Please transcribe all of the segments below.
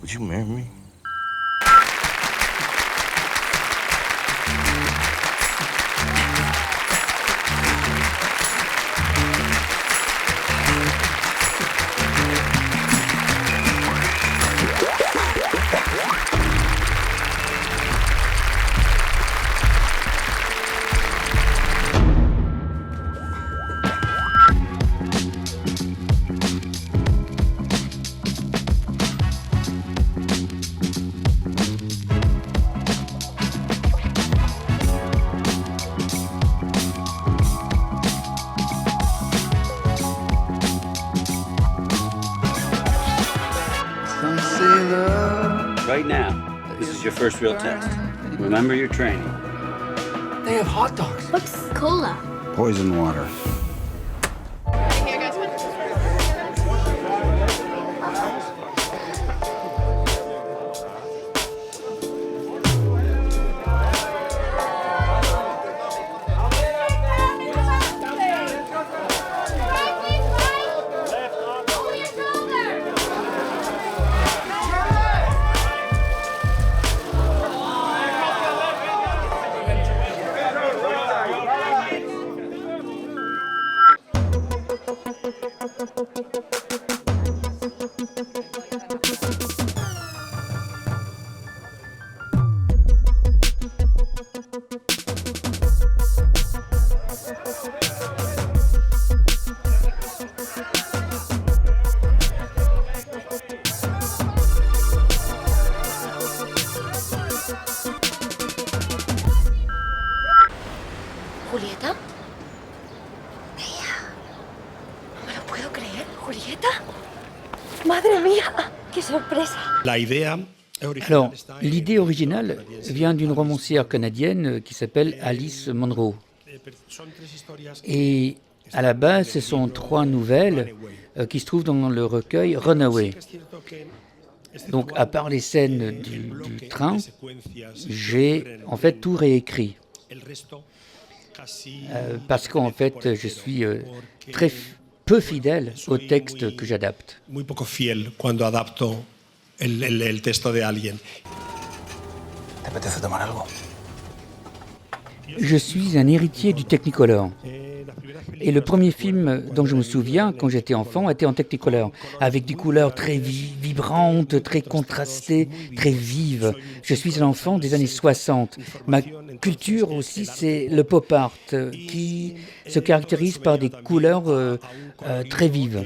Would you marry me? Right now, this is your first real test. Remember your training. They have hot dogs. What's cola? Poison water. ¿Julieta? Ella. No me lo puedo creer. ¿Julieta? ¡Madre mía! ¡Qué sorpresa! Alors, l'idée originale vient d'une romancière canadienne qui s'appelle Alice Munro. Et à la base, ce sont 3 nouvelles qui se trouvent dans le recueil Runaway. Donc, à part les scènes du train, j'ai en fait tout réécrit. Parce qu'en fait, je suis très peu fidèle au texte que j'adapte. Muy poco fiel cuando adapto el texto de alguien. ¿Te apetece tomar algo? Je suis un héritier du Technicolor. Et le premier film dont je me souviens, quand j'étais enfant, était en Technicolor, avec des couleurs très vibrantes, très contrastées, très vives. Je suis un enfant des années 60. Ma culture aussi, c'est le pop art, qui se caractérise par des couleurs très vives.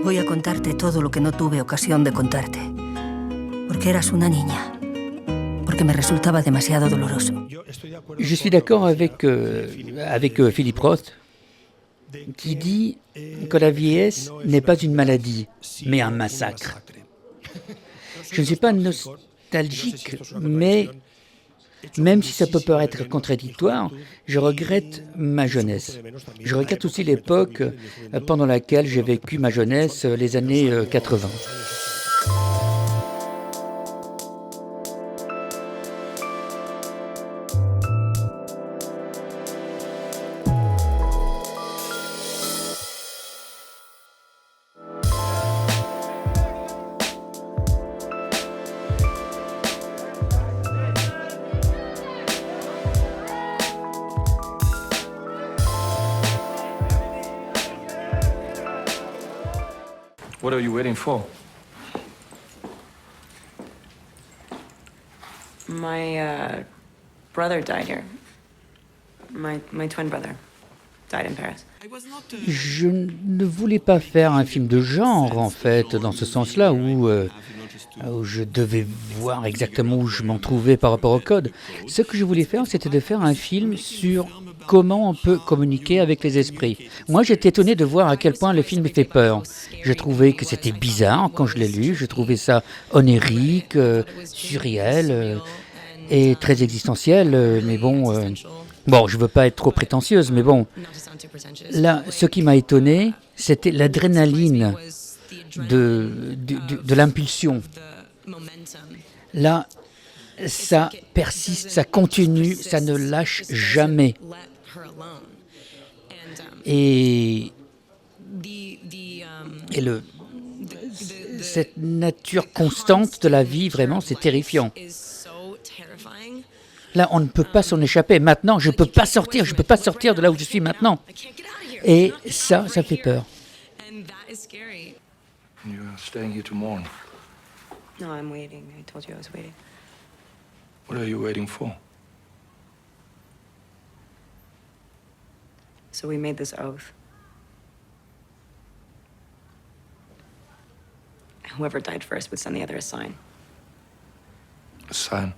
Voy a contarte todo lo que no tuve ocasión de contarte. Porque eras una niña. Porque me resultaba demasiado doloroso. Je suis d'accord avec Philip Roth, qui dit que la vieillesse n'est pas une maladie, mais un massacre. Je ne suis pas nostalgique, mais même si ça peut paraître contradictoire, je regrette ma jeunesse. Je regrette aussi l'époque pendant laquelle j'ai vécu ma jeunesse, les années 80. What are you waiting for? My brother died here. My twin brother died in Paris. Je ne voulais pas faire un film de genre, en fait, dans ce sens-là, où je devais voir exactement où je m'en trouvais par rapport au code. Ce que je voulais faire, c'était de faire un film sur comment on peut communiquer avec les esprits. Moi, j'étais étonné de voir à quel point le film me fait peur. Je trouvais que c'était bizarre quand je l'ai lu, je trouvais ça onirique, surréel et très existentiel, mais bon... Bon, je ne veux pas être trop prétentieuse, mais bon, là, ce qui m'a étonné, c'était l'adrénaline de l'impulsion. Là, ça persiste, ça continue, ça ne lâche jamais. Et cette nature constante de la vie, vraiment, c'est terrifiant. Là, on ne peut pas s'en échapper. Maintenant, je ne peux pas sortir de là où je suis maintenant. Et ça fait peur. You're staying here to mourn. No, I'm waiting. I told you I was waiting. What are you waiting for? So we made this oath. Whoever died first would send the other a sign. A sign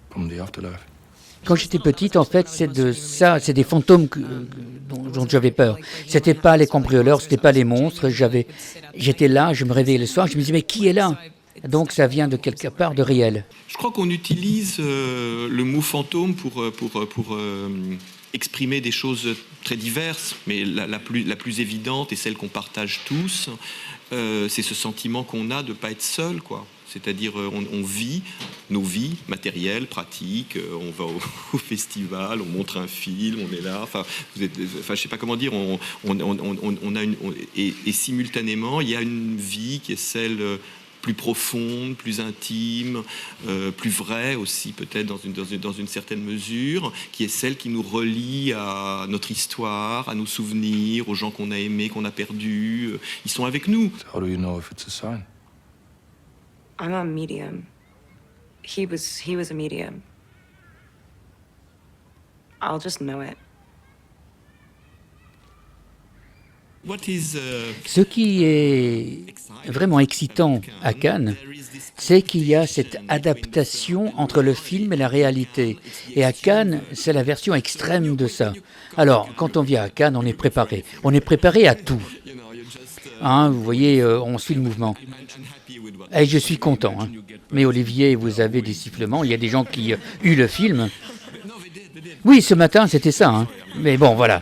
from the afterlife. Quand j'étais petite, en fait, c'est des fantômes dont j'avais peur. C'était pas les cambrioleurs, c'était pas les monstres. J'étais là, je me réveillais le soir, je me disais mais qui est là? Donc ça vient de quelque part de réel. Je crois qu'on utilise le mot fantôme pour exprimer des choses très diverses, mais la plus évidente et celle qu'on partage tous, c'est ce sentiment qu'on a de ne pas être seul, quoi. C'est-à-dire, on vit nos vies matérielles, pratiques, on va au festival, on montre un film, on est là, enfin, je sais pas comment dire, et simultanément, il y a une vie qui est celle plus profonde, plus intime, plus vraie aussi peut-être dans une certaine mesure, qui est celle qui nous relie à notre histoire, à nos souvenirs, aux gens qu'on a aimés, qu'on a perdus. Ils sont avec nous. How do you know if it's a sign? I'm a medium. He was a medium. I'll just know it. Ce qui est vraiment excitant à Cannes, c'est qu'il y a cette adaptation entre le film et la réalité. Et à Cannes, c'est la version extrême de ça. Alors, quand on vient à Cannes, on est préparé. On est préparé à tout. Hein, vous voyez, on suit le mouvement. Et je suis content. Hein. Mais Olivier, vous avez des sifflements. Il y a des gens qui huent le film. Oui, ce matin, c'était ça. Hein. Mais bon, voilà.